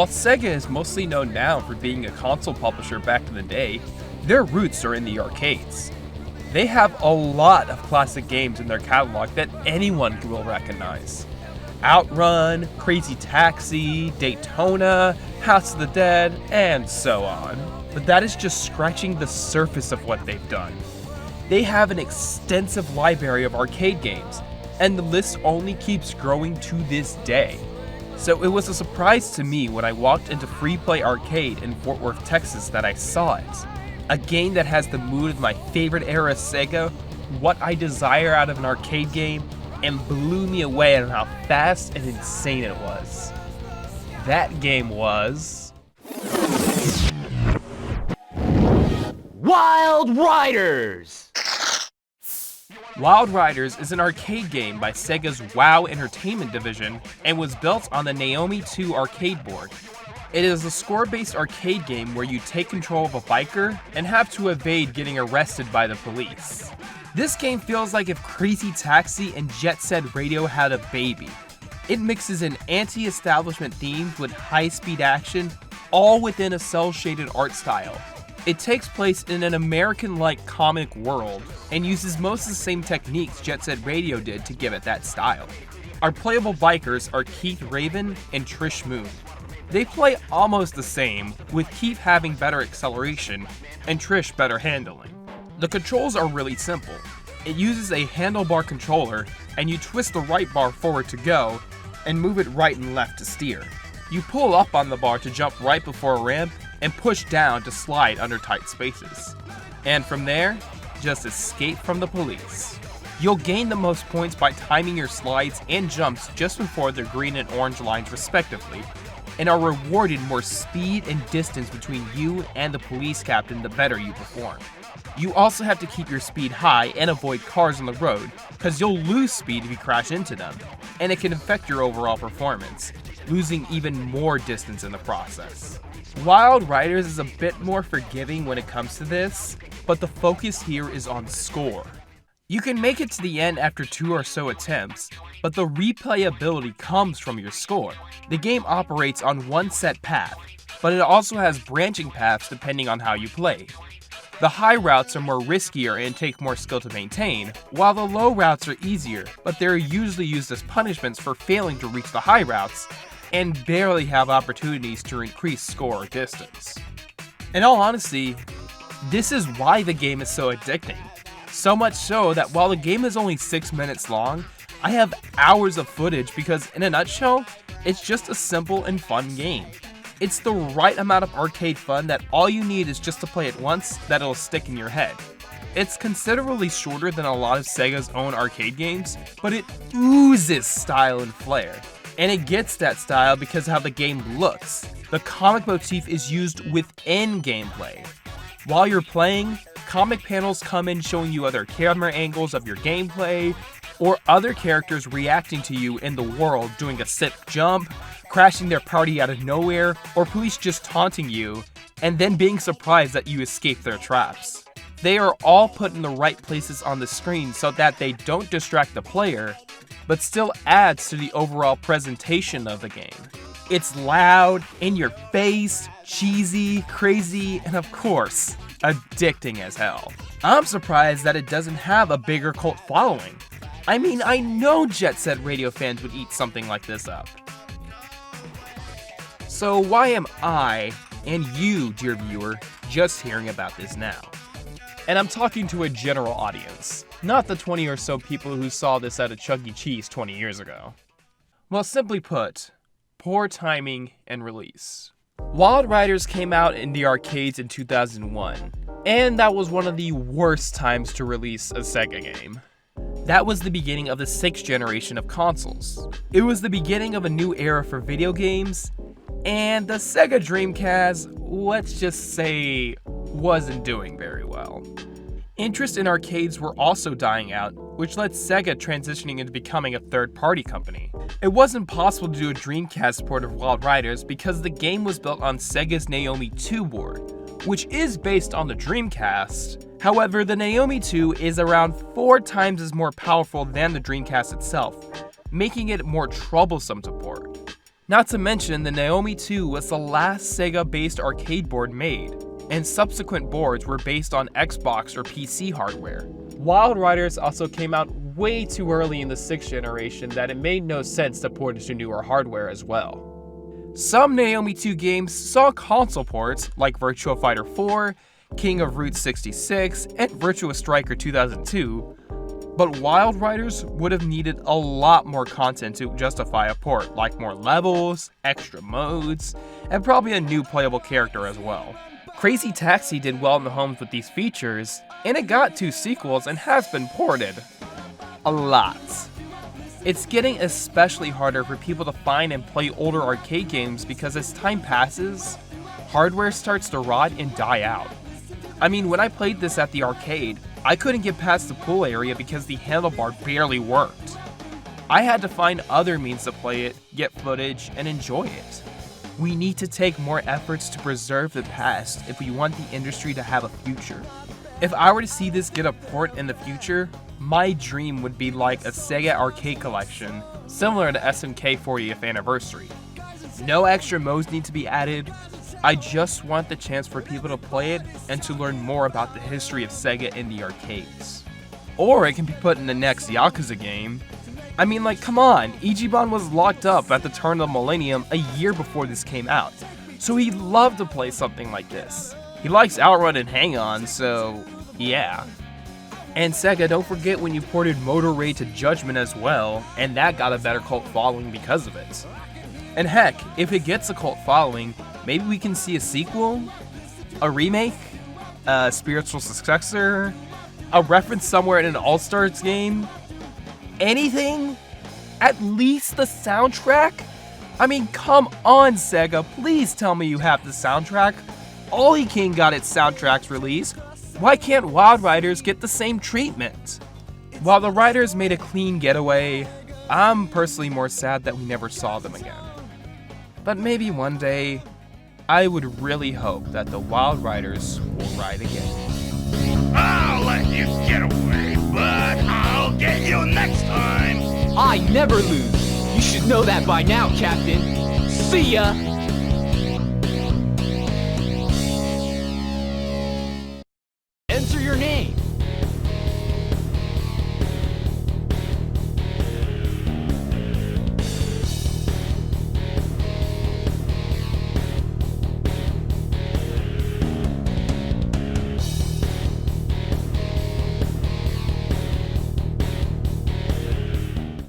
While Sega is mostly known now for being a console publisher back in the day, their roots are in the arcades. They have a lot of classic games in their catalog that anyone will recognize. Outrun, Crazy Taxi, Daytona, House of the Dead, and so on. But that is just scratching the surface of what they've done. They have an extensive library of arcade games, and the list only keeps growing to this day. So it was a surprise to me when I walked into Free Play Arcade in Fort Worth, Texas that I saw it. A game that has the mood of my favorite era Sega, what I desire out of an arcade game, and blew me away on how fast and insane it was. That game was... Wild Riders! Wild Riders is an arcade game by Sega's WoW Entertainment division and was built on the Naomi 2 arcade board. It is a score-based arcade game where you take control of a biker and have to evade getting arrested by the police. This game feels like if Crazy Taxi and Jet Set Radio had a baby. It mixes in anti-establishment themes with high-speed action, all within a cel-shaded art style. It takes place in an American-like comic world and uses most of the same techniques Jet Set Radio did to give it that style. Our playable bikers are Keith Raven and Trish Moon. They play almost the same, with Keith having better acceleration and Trish better handling. The controls are really simple. It uses a handlebar controller, and you twist the right bar forward to go, and move it right and left to steer. You pull up on the bar to jump right before a ramp, and push down to slide under tight spaces. And from there, just escape from the police. You'll gain the most points by timing your slides and jumps just before the green and orange lines respectively, and are rewarded more speed and distance between you and the police captain the better you perform. You also have to keep your speed high and avoid cars on the road, because you'll lose speed if you crash into them, and it can affect your overall performance, losing even more distance in the process. Wild Riders is a bit more forgiving when it comes to this, but the focus here is on score. You can make it to the end after 2 or so attempts, but the replayability comes from your score. The game operates on one set path, but it also has branching paths depending on how you play. The high routes are more riskier and take more skill to maintain, while the low routes are easier, but they're usually used as punishments for failing to reach the high routes, and barely have opportunities to increase score or distance. In all honesty, this is why the game is so addicting. So much so that while the game is only 6 minutes long, I have hours of footage because, in a nutshell, it's just a simple and fun game. It's the right amount of arcade fun that all you need is just to play it once that it'll stick in your head. It's considerably shorter than a lot of Sega's own arcade games, but it oozes style and flair. And it gets that style because of how the game looks. The comic motif is used within gameplay. While you're playing, comic panels come in showing you other camera angles of your gameplay, or other characters reacting to you in the world doing a sick jump, crashing their party out of nowhere, or police just taunting you, and then being surprised that you escape their traps. They are all put in the right places on the screen so that they don't distract the player, but still adds to the overall presentation of the game. It's loud, in your face, cheesy, crazy, and of course, addicting as hell. I'm surprised that it doesn't have a bigger cult following. I mean, I know Jet Set Radio fans would eat something like this up. So why am I, and you, dear viewer, just hearing about this now? And I'm talking to a general audience, not the 20 or so people who saw this at a Chuck E. Cheese 20 years ago. Well, simply put, poor timing and release. Wild Riders came out in the arcades in 2001, and that was one of the worst times to release a Sega game. That was the beginning of the 6th generation of consoles. It was the beginning of a new era for video games, and the Sega Dreamcast, let's just say, wasn't doing very well. Interest in arcades were also dying out, which led Sega transitioning into becoming a third-party company. It wasn't possible to do a Dreamcast port of Wild Riders because the game was built on Sega's Naomi 2 board, which is based on the Dreamcast. However, the Naomi 2 is around 4 times as more powerful than the Dreamcast itself, making it more troublesome to port. Not to mention, the Naomi 2 was the last Sega-based arcade board made, and subsequent boards were based on Xbox or PC hardware. Wild Riders also came out way too early in the 6th generation that it made no sense to port it to newer hardware as well. Some Naomi 2 games saw console ports like Virtua Fighter 4, King of Route 66, and Virtua Striker 2002, but Wild Riders would have needed a lot more content to justify a port, like more levels, extra modes, and probably a new playable character as well. Crazy Taxi did well in the homes with these features, and it got 2 sequels and has been ported. A lot. It's getting especially harder for people to find and play older arcade games because as time passes, hardware starts to rot and die out. I mean, when I played this at the arcade, I couldn't get past the pool area because the handlebar barely worked. I had to find other means to play it, get footage, and enjoy it. We need to take more efforts to preserve the past if we want the industry to have a future. If I were to see this get a port in the future, my dream would be like a Sega arcade collection, similar to SNK 40th anniversary. No extra modes need to be added. I just want the chance for people to play it and to learn more about the history of Sega in the arcades. Or it can be put in the next Yakuza game. I mean, like, come on, Ichiban was locked up at the turn of the millennium a year before this came out, so he'd love to play something like this. He likes Outrun and Hang-On, so yeah. And Sega, don't forget when you ported Motor Raid to Judgment as well, and that got a better cult following because of it. And heck, if it gets a cult following, maybe we can see a sequel, a remake, a spiritual successor, a reference somewhere in an All-Stars game, anything? At least the soundtrack? I mean, come on, Sega, please tell me you have the soundtrack. Ollie King got its soundtracks released. Why can't Wild Riders get the same treatment? While the Riders made a clean getaway, I'm personally more sad that we never saw them again. But maybe one day, I would really hope that the Wild Riders will ride again. I'll let you get away, but I'll get you next time. I never lose. You should know that by now, Captain. See ya!